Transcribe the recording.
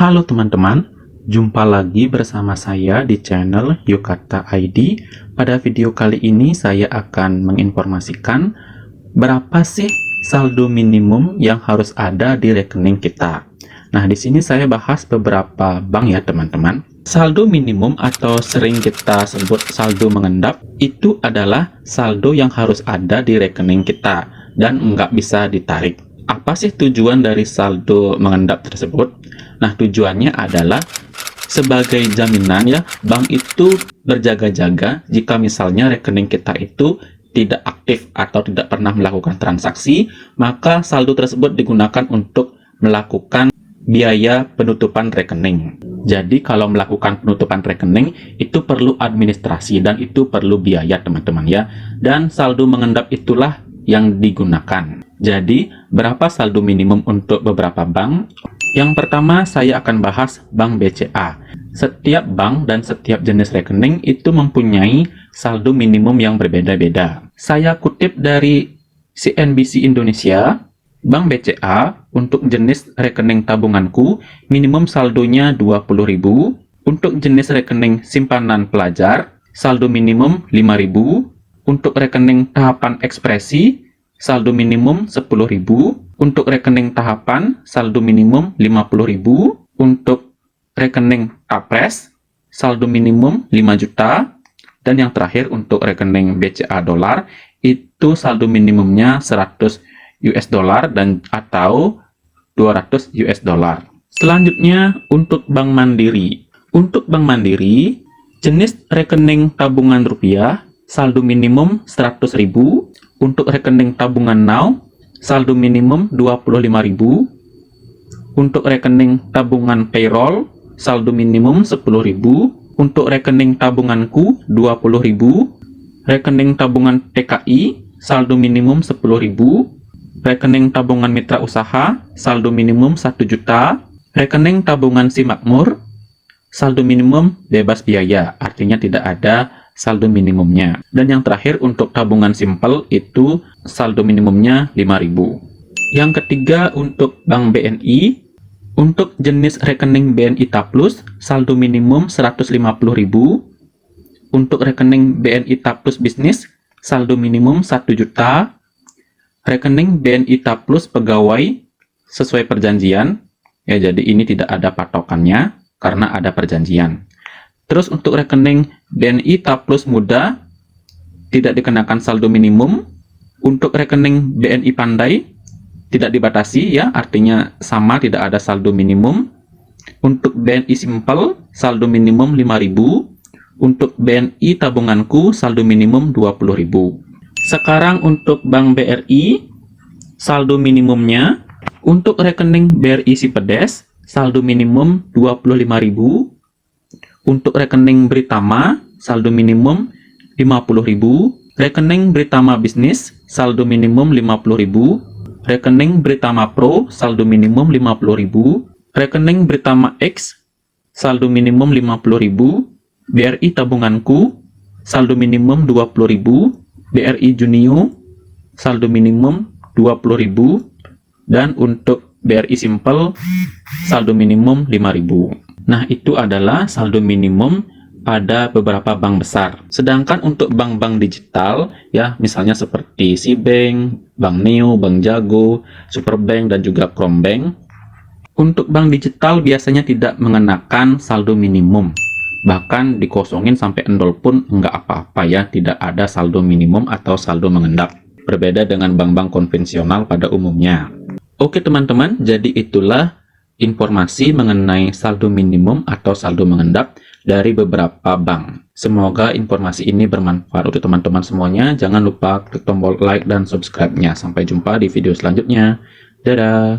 Halo teman-teman, jumpa lagi bersama saya di channel Yukata ID. Pada video kali ini saya akan menginformasikan berapa sih saldo minimum yang harus ada di rekening kita. Nah, di sini saya bahas beberapa bank ya teman-teman. Saldo minimum atau sering kita sebut saldo mengendap itu adalah saldo yang harus ada di rekening kita dan nggak bisa ditarik. Apa sih tujuan dari saldo mengendap tersebut? Nah, tujuannya adalah sebagai jaminan ya, bank itu berjaga-jaga jika misalnya rekening kita itu tidak aktif atau tidak pernah melakukan transaksi, maka saldo tersebut digunakan untuk melakukan biaya penutupan rekening. Jadi kalau melakukan penutupan rekening itu perlu administrasi dan itu perlu biaya teman-teman ya. Dan saldo mengendap itulah yang digunakan. Jadi berapa saldo minimum untuk beberapa bank? Yang pertama saya akan bahas Bank BCA. Setiap bank dan setiap jenis rekening itu mempunyai saldo minimum yang berbeda-beda. Saya kutip dari CNBC Indonesia, Bank BCA untuk jenis rekening tabunganku minimum saldonya 20.000. Untuk jenis rekening simpanan pelajar saldo minimum 5.000. Untuk rekening tahapan ekspresi saldo minimum 10.000. Untuk rekening tahapan saldo minimum 50.000. Untuk rekening tapres saldo minimum 5 juta. Dan yang terakhir untuk rekening BCA dolar itu saldo minimumnya 100 US dollar dan atau 200 US dollar. Selanjutnya untuk Bank Mandiri. Untuk Bank Mandiri, jenis rekening tabungan rupiah saldo minimum 100.000. Untuk rekening tabungan now saldo minimum 25.000. Untuk rekening tabungan payroll saldo minimum 10.000. Untuk rekening tabunganku 20.000. Rekening tabungan TKI saldo minimum 10.000. Rekening tabungan mitra usaha saldo minimum 1 juta. Rekening tabungan si makmur saldo minimum bebas biaya, artinya tidak ada saldo minimumnya. Dan yang terakhir untuk tabungan simpel itu saldo minimumnya 5.000. Yang ketiga untuk Bank BNI. Untuk jenis rekening BNI Taplus saldo minimum 150.000. Untuk rekening BNI Taplus bisnis saldo minimum 1 juta. Rekening BNI Taplus pegawai sesuai perjanjian ya, jadi ini tidak ada patokannya karena ada perjanjian. Terus untuk rekening BNI Taplus muda tidak dikenakan saldo minimum. Untuk rekening BNI Pandai tidak dibatasi ya, artinya sama, tidak ada saldo minimum. Untuk BNI Simpel saldo minimum 5.000. Untuk BNI tabunganku saldo minimum 20.000. Sekarang untuk Bank BRI saldo minimumnya untuk rekening BRI Sipedes saldo minimum 25.000. Untuk rekening Britama saldo minimum 50.000. Rekening Britama Bisnis saldo minimum 50.000. Rekening Britama Pro saldo minimum 50.000. Rekening Britama X saldo minimum 50.000. BRI tabunganku saldo minimum 20.000. BRI Junio saldo minimum 20.000. Dan untuk BRI Simple saldo minimum 5.000. Nah, itu adalah saldo minimum pada beberapa bank besar. Sedangkan untuk bank-bank digital ya, misalnya seperti Sibank, Bank Neo, Bank Jago, Superbank dan juga Krombank. Untuk bank digital biasanya tidak mengenakan saldo minimum. Bahkan dikosongin sampai endol pun nggak apa-apa ya, tidak ada saldo minimum atau saldo mengendap. Berbeda dengan bank-bank konvensional pada umumnya. Oke teman-teman, jadi itulah informasi mengenai saldo minimum atau saldo mengendap dari beberapa bank. Semoga informasi ini bermanfaat untuk teman-teman semuanya. Jangan lupa klik tombol like dan subscribe-nya. Sampai jumpa di video selanjutnya. Dadah!